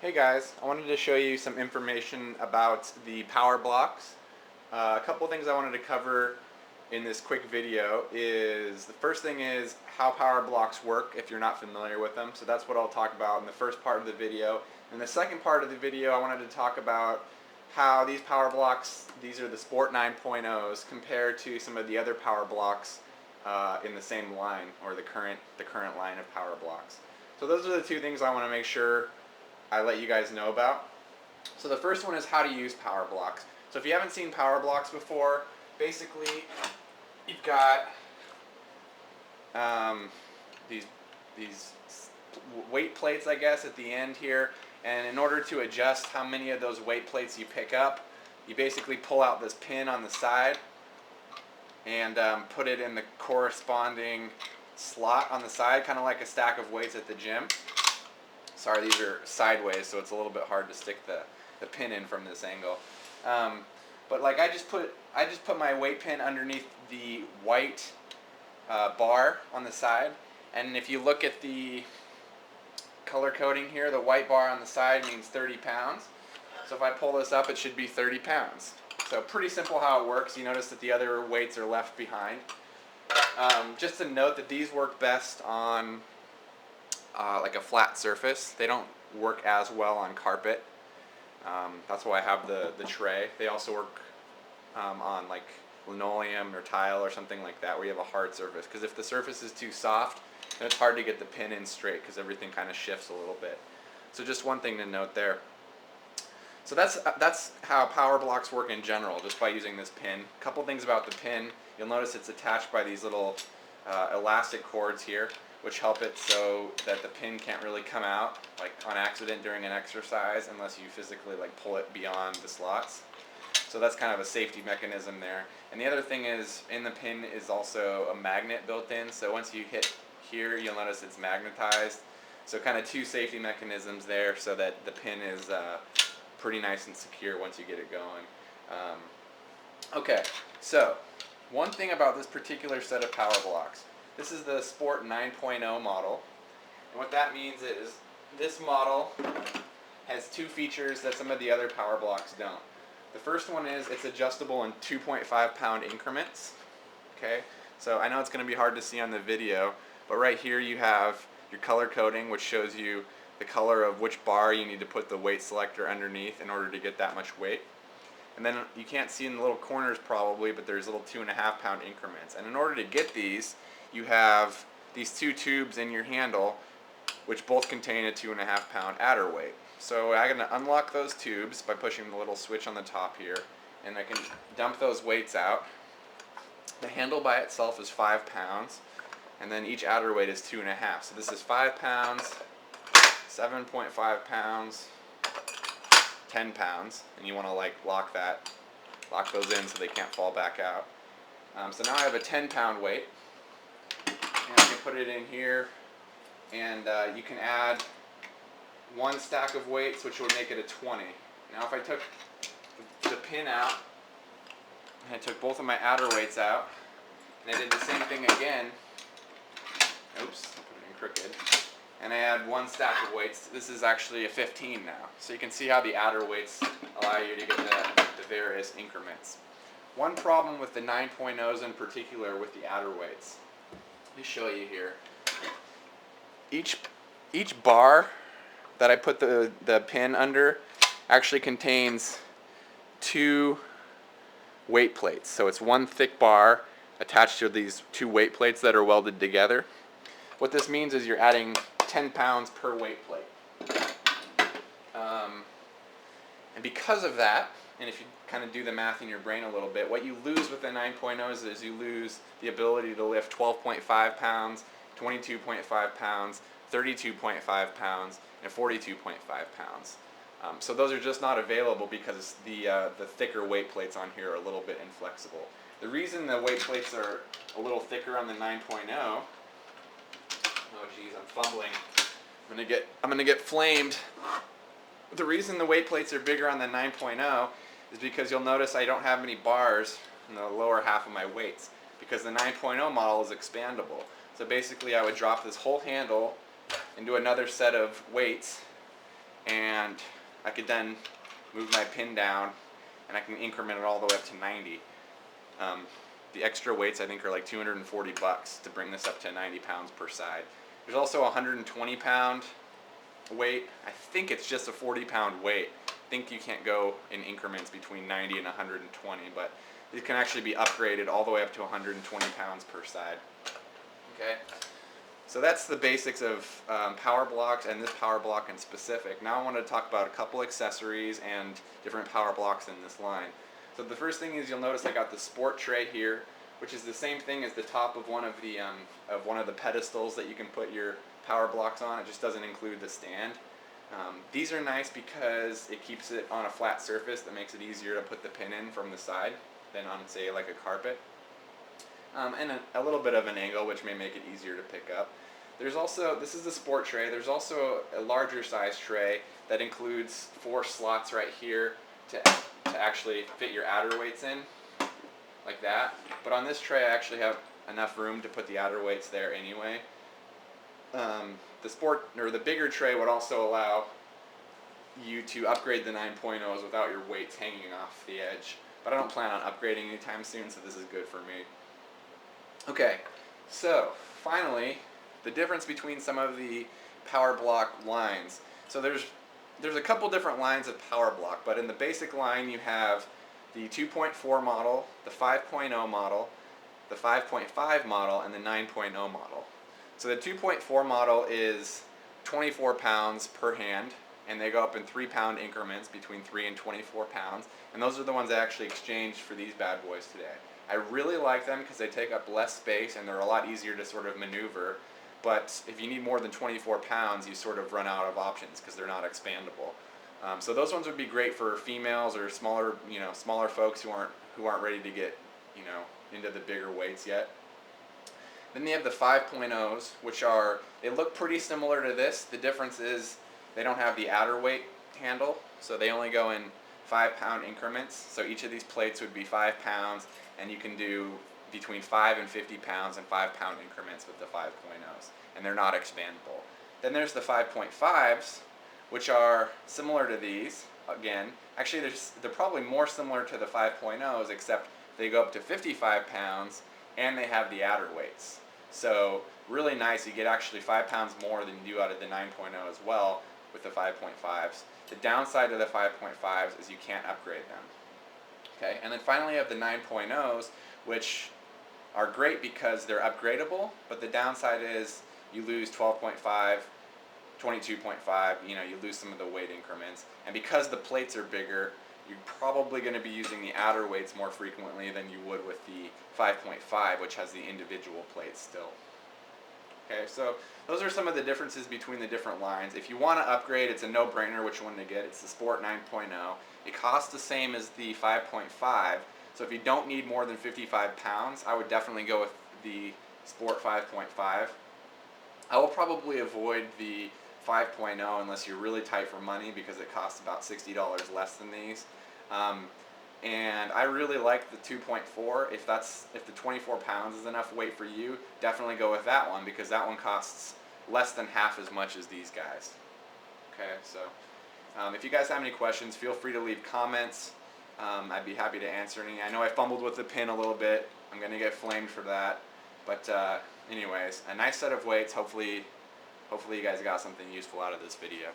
Hey guys, I wanted to show you some information about the Powerblocks. A couple things I wanted to cover in this quick video is the first thing is how Powerblocks work if you're not familiar with them. So that's what I'll talk about in the first part of the video. In the second part of the video I wanted to talk about how these Powerblocks, these are the Sport 9.0s, compare to some of the other Powerblocks in the same line, or the current line of Powerblocks. So those are the two things I want to make sure I let you guys know about. So the first one is how to use Powerblocks. So if you haven't seen Powerblocks before, basically you've got these weight plates, I guess, at the end here, and in order to adjust how many of those weight plates you pick up, you basically pull out this pin on the side and put it in the corresponding slot on the side, kind of like a stack of weights at the gym. Sorry, these are sideways, so it's a little bit hard to stick the pin in from this angle. But like I just put my weight pin underneath the white bar on the side, and if you look at the color coding here, the white bar on the side means 30 pounds. So if I pull this up, it should be 30 pounds. So pretty simple how it works. You notice that the other weights are left behind. Just to note that these work best on like a flat surface. They don't work as well on carpet. That's why I have the tray. They also work on like linoleum or tile or something like that, where you have a hard surface. Because if the surface is too soft, then it's hard to get the pin in straight because everything kind of shifts a little bit. So just one thing to note there. So that's how Powerblocks work in general, just by using this pin. A couple things about the pin. You'll notice it's attached by these little elastic cords here, which help it so that the pin can't really come out like on accident during an exercise unless you physically like pull it beyond the slots. So that's kind of a safety mechanism there. And the other thing is, in the pin is also a magnet built in, so once you hit here, you'll notice it's magnetized. So kind of two safety mechanisms there so that the pin is pretty nice and secure once you get it going. Okay, so one thing about this particular set of Powerblocks. This is the Sport 9.0 model, and what that means is this model has two features that some of the other Powerblocks don't. The first one is it's adjustable in 2.5 pound increments. Okay, so I know it's going to be hard to see on the video, but right here you have your color coding, which shows you the color of which bar you need to put the weight selector underneath in order to get that much weight. And then you can't see in the little corners probably, but there's little 2.5 pound increments. And in order to get these, you have these two tubes in your handle, which both contain a 2.5 pound adder weight. So I'm going to unlock those tubes by pushing the little switch on the top here, and I can dump those weights out. The handle by itself is 5 pounds, and then each adder weight is 2.5. So this is 5 pounds, 7.5 pounds, 10 pounds, and you want to like lock those in so they can't fall back out. So now I have a 10 pound weight, and I can put it in here, and you can add one stack of weights, which would make it a 20. Now if I took the pin out, and I took both of my adder weights out, and I did the same thing again, oops, I put it in crooked, and I add one stack of weights, this is actually a 15 now. So you can see how the adder weights allow you to get the various increments. One problem with the 9.0s in particular with the adder weights, let me show you here. Each bar that I put the pin under actually contains two weight plates. So it's one thick bar attached to these two weight plates that are welded together. What this means is you're adding 10 pounds per weight plate. And because of that, and if you kind of do the math in your brain a little bit, what you lose with the 9.0s is you lose the ability to lift 12.5 pounds, 22.5 pounds, 32.5 pounds, and 42.5 pounds. So those are just not available because the thicker weight plates on here are a little bit inflexible. The reason the weight plates are a little thicker on the 9.0, oh geez, I'm fumbling. I'm gonna get flamed. The reason the weight plates are bigger on the 9.0 is because you'll notice I don't have many bars in the lower half of my weights because the 9.0 model is expandable. So basically I would drop this whole handle into another set of weights and I could then move my pin down, and I can increment it all the way up to 90. The extra weights I think are like $240 to bring this up to 90 pounds per side. There's also a 120 pound weight. I think it's just a 40 pound weight. I think you can't go in increments between 90 and 120, but it can actually be upgraded all the way up to 120 pounds per side. Okay, so that's the basics of power blocks and this power block in specific. Now I want to talk about a couple accessories and different power blocks in this line. So the first thing is, you'll notice I got the sport tray here, which is the same thing as the top of one of the pedestals that you can put your power blocks on. It just doesn't include the stand. These are nice because it keeps it on a flat surface that makes it easier to put the pin in from the side than on, say, like a carpet. And a little bit of an angle, which may make it easier to pick up. There's also, this is the sport tray, there's also a larger size tray that includes 4 slots right here to actually fit your adder weights in, like that. But on this tray I actually have enough room to put the adder weights there anyway. The bigger tray would also allow you to upgrade the 9.0s without your weights hanging off the edge. But I don't plan on upgrading anytime soon, so this is good for me. Okay, so finally, the difference between some of the power block lines. So there's a couple different lines of power block, but in the basic line you have the 2.4 model, the 5.0 model, the 5.5 model, and the 9.0 model. So the 2.4 model is 24 pounds per hand, and they go up in 3 pound increments between 3 and 24 pounds, and those are the ones I actually exchanged for these bad boys today. I really like them because they take up less space and they're a lot easier to sort of maneuver, but if you need more than 24 pounds you sort of run out of options because they're not expandable. So those ones would be great for females or smaller folks who aren't ready to get into the bigger weights yet. Then they have the 5.0s, which they look pretty similar to this. The difference is they don't have the adder weight handle, so they only go in 5 pound increments. So each of these plates would be 5 pounds, and you can do between 5 and 50 pounds in 5 pound increments with the 5.0s, and they're not expandable. Then there's the 5.5s, which are similar to these. Again, actually they're probably more similar to the 5.0s, except they go up to 55 pounds and they have the adder weights. So really nice, you get actually 5 pounds more than you do out of the 9.0 as well with the 5.5s. The downside of the 5.5s is you can't upgrade them. Okay, and then finally you have the 9.0s, which are great because they're upgradable, but the downside is you lose 12.5, 22.5, you lose some of the weight increments. And because the plates are bigger, you're probably going to be using the adder weights more frequently than you would with the 5.5, which has the individual plates still. Okay, so those are some of the differences between the different lines. If you want to upgrade, it's a no-brainer which one to get. It's the Sport 9.0. It costs the same as the 5.5, so if you don't need more than 55 pounds, I would definitely go with the Sport 5.5. I will probably avoid the 5.0 unless you're really tight for money because it costs about $60 less than these. And I really like the 2.4. If the 24 pounds is enough weight for you, definitely go with that one because that one costs less than half as much as these guys. Okay, so if you guys have any questions, feel free to leave comments. I'd be happy to answer any. I know I fumbled with the pin a little bit. I'm going to get flamed for that. But anyways, a nice set of weights. Hopefully you guys got something useful out of this video.